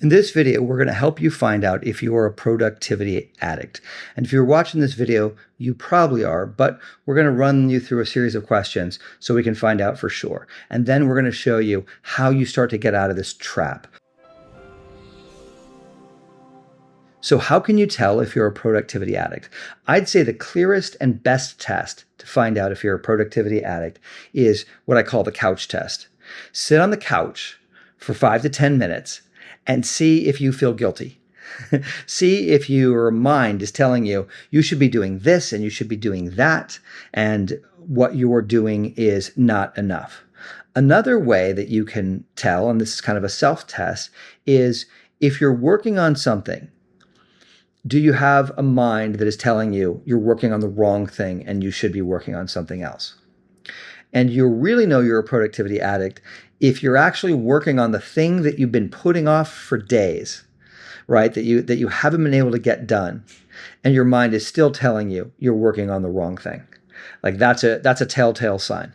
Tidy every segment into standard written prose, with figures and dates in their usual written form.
In this video, we're going to help you find out if you're a productivity addict. And if you're watching this video, you probably are, but we're going to run you through a series of questions so we can find out for sure. And then we're going to show you how you start to get out of this trap. So how can you tell if you're a productivity addict? I'd say the clearest and best test to find out if you're a productivity addict is what I call the couch test. Sit on the couch for 5 to 10 minutes and see if you feel guilty. See if your mind is telling you, you should be doing this and you should be doing that, and what you're doing is not enough. Another way that you can tell, and this is kind of a self-test, is if you're working on something, do you have a mind that is telling you you're working on the wrong thing and you should be working on something else? And you'll really know you're a productivity addict if you're actually working on the thing that you've been putting off for days, right? That you haven't been able to get done, and your mind is still telling you you're working on the wrong thing. Like that's a telltale sign.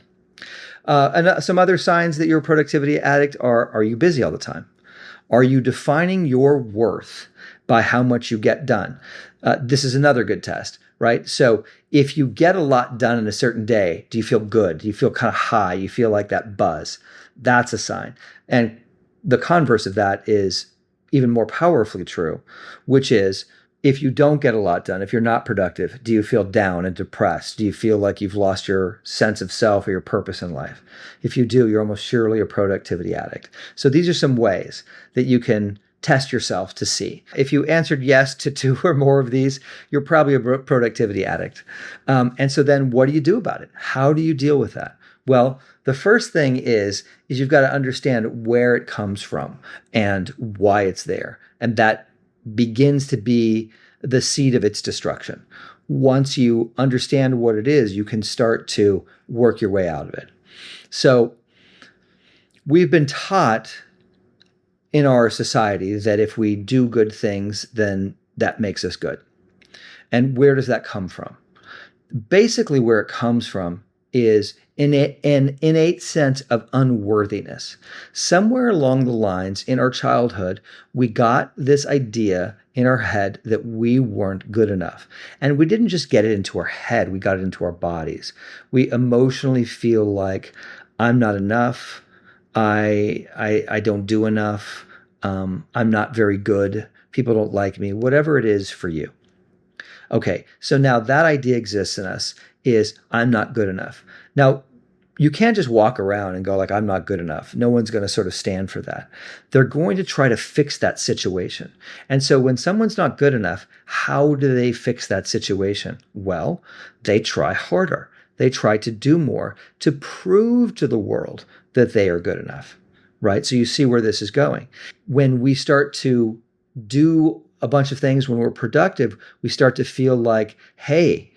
And some other signs that you're a productivity addict are you busy all the time? Are you defining your worth by how much you get done? This is another good test, right? So if you get a lot done in a certain day, do you feel good? Do you feel kind of high? You feel like that buzz? That's a sign. And the converse of that is even more powerfully true, which is if you don't get a lot done, if you're not productive, do you feel down and depressed? Do you feel like you've lost your sense of self or your purpose in life? If you do, you're almost surely a productivity addict. So these are some ways that you can test yourself to see. If you answered yes to 2 or more of these, you're probably a productivity addict. And so then what do you do about it? How do you deal with that? Well, the first thing is you've got to understand where it comes from and why it's there. And that begins to be the seed of its destruction. Once you understand what it is, you can start to work your way out of it. So we've been taught in our society that if we do good things, then that makes us good. And where does that come from? Basically, where it comes from is an innate sense of unworthiness. Somewhere along the lines in our childhood, we got this idea in our head that we weren't good enough. And we didn't just get it into our head, we got it into our bodies. We emotionally feel like, I'm not enough, I don't do enough, I'm not very good, people don't like me, whatever it is for you. Okay, so now that idea exists in us, is I'm not good enough. Now, you can't just walk around and go like, I'm not good enough. No one's going to sort of stand for that. They're going to try to fix that situation. And so when someone's not good enough, how do they fix that situation? Well, they try harder. They try to do more to prove to the world that they are good enough, right? So you see where this is going. When we start to do a bunch of things, when we're productive, we start to feel like, hey,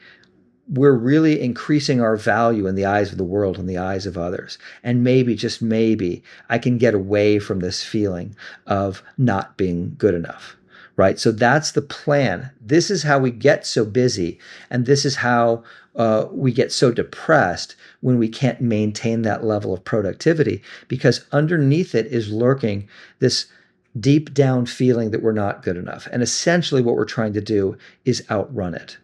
we're really increasing our value in the eyes of the world, in the eyes of others. And maybe, just maybe, I can get away from this feeling of not being good enough, right? So that's the plan. This is how we get so busy. And this is how we get so depressed when we can't maintain that level of productivity, because underneath it is lurking this deep down feeling that we're not good enough. And essentially what we're trying to do is outrun it.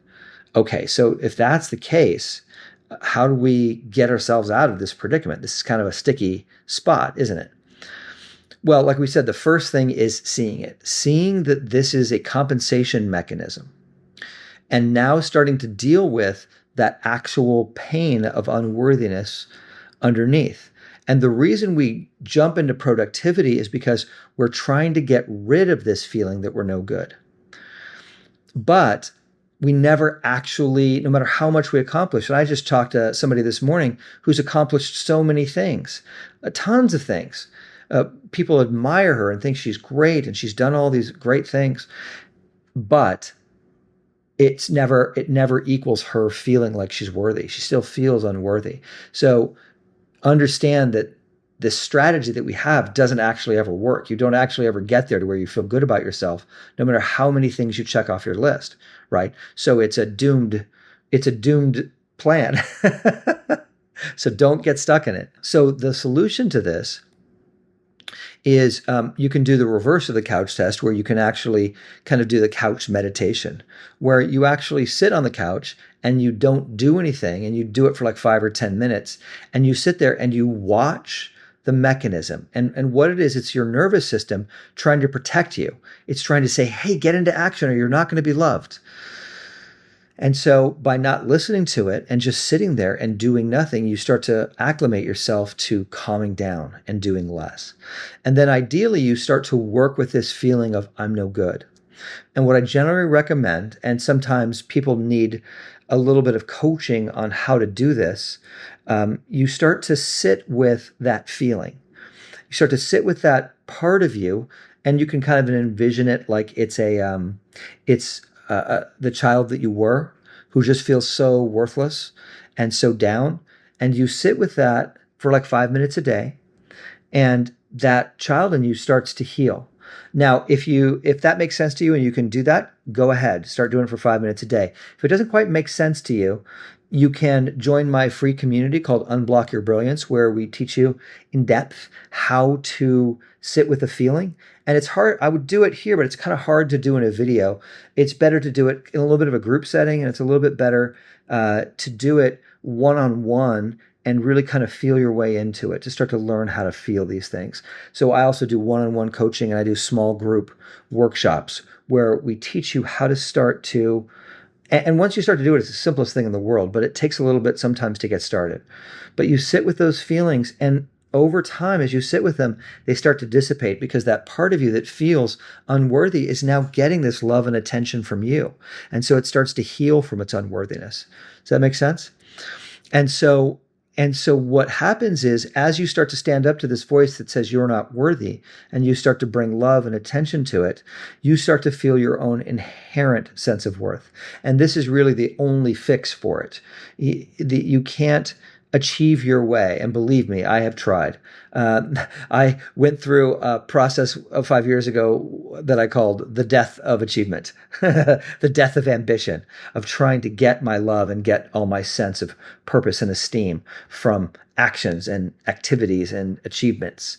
Okay, so if that's the case, how do we get ourselves out of this predicament? This is kind of a sticky spot, isn't it? Well, like we said, the first thing is seeing it, seeing that this is a compensation mechanism, and now starting to deal with that actual pain of unworthiness underneath. And the reason we jump into productivity is because we're trying to get rid of this feeling that we're no good. But we never actually, no matter how much we accomplish. And I just talked to somebody this morning who's accomplished so many things, tons of things. People admire her and think she's great and she's done all these great things, but it never equals her feeling like she's worthy. She still feels unworthy. So understand that this strategy that we have doesn't actually ever work. You don't actually ever get there to where you feel good about yourself, no matter how many things you check off your list, right? So it's a doomed plan. So don't get stuck in it. So the solution to this is you can do the reverse of the couch test, where you can actually kind of do the couch meditation, where you actually sit on the couch and you don't do anything, and you do it for like 5 or 10 minutes, and you sit there and you watch the mechanism. And what it is, it's your nervous system trying to protect you. It's trying to say, hey, get into action or you're not going to be loved. And so by not listening to it and just sitting there and doing nothing, you start to acclimate yourself to calming down and doing less. And then ideally, you start to work with this feeling of I'm no good. And what I generally recommend, and sometimes people need a little bit of coaching on how to do this, you start to sit with that feeling. You start to sit with that part of you, and you can kind of envision it like it's the child that you were, who just feels so worthless and so down. And you sit with that for like 5 minutes a day, and that child in you starts to heal. Now, if that makes sense to you and you can do that, go ahead, start doing it for 5 minutes a day. If it doesn't quite make sense to you, you can join my free community called Unblock Your Brilliance, where we teach you in depth how to sit with a feeling. And it's hard. I would do it here, but it's kind of hard to do in a video. It's better to do it in a little bit of a group setting, and it's a little bit better to do it one-on-one and really kind of feel your way into it, to start to learn how to feel these things. So I also do one-on-one coaching, and I do small group workshops where we teach you how to start to, and once you start to do it, it's the simplest thing in the world, but it takes a little bit sometimes to get started. But you sit with those feelings, and over time, as you sit with them, they start to dissipate, because that part of you that feels unworthy is now getting this love and attention from you. And so it starts to heal from its unworthiness. Does that make sense? And so what happens is, as you start to stand up to this voice that says you're not worthy, and you start to bring love and attention to it, you start to feel your own inherent sense of worth. And this is really the only fix for it. You can't achieve your way. And believe me, I have tried. I went through a process of 5 years ago that I called the death of achievement, the death of ambition, of trying to get my love and get all my sense of purpose and esteem from actions and activities and achievements.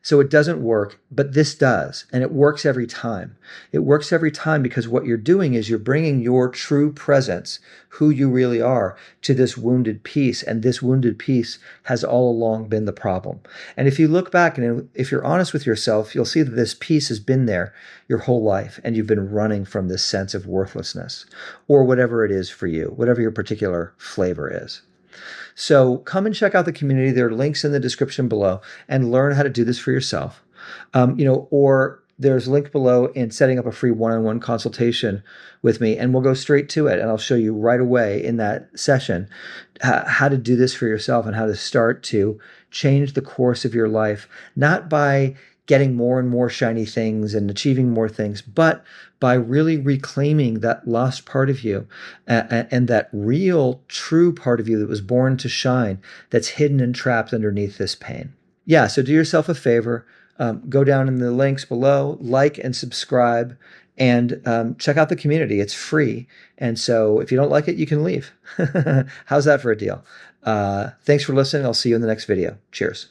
So it doesn't work, but this does, and it works every time. It works every time because what you're doing is you're bringing your true presence, who you really are, to this wounded piece, and this wounded piece has all along been the problem. And if you look back and if you're honest with yourself, you'll see that this piece has been there your whole life, and you've been running from this sense of worthlessness, or whatever it is for you, whatever your particular flavor is. So come and check out the community. There are links in the description below, and learn how to do this for yourself. Or there's a link below in setting up a free one-on-one consultation with me, and we'll go straight to it. And I'll show you right away in that session how to do this for yourself, and how to start to change the course of your life, not by getting more and more shiny things and achieving more things, but by really reclaiming that lost part of you, and that real, true part of you that was born to shine, that's hidden and trapped underneath this pain. Yeah, so do yourself a favor. Go down in the links below, like and subscribe, and check out the community. It's free. And so if you don't like it, you can leave. How's that for a deal? Thanks for listening. I'll see you in the next video. Cheers.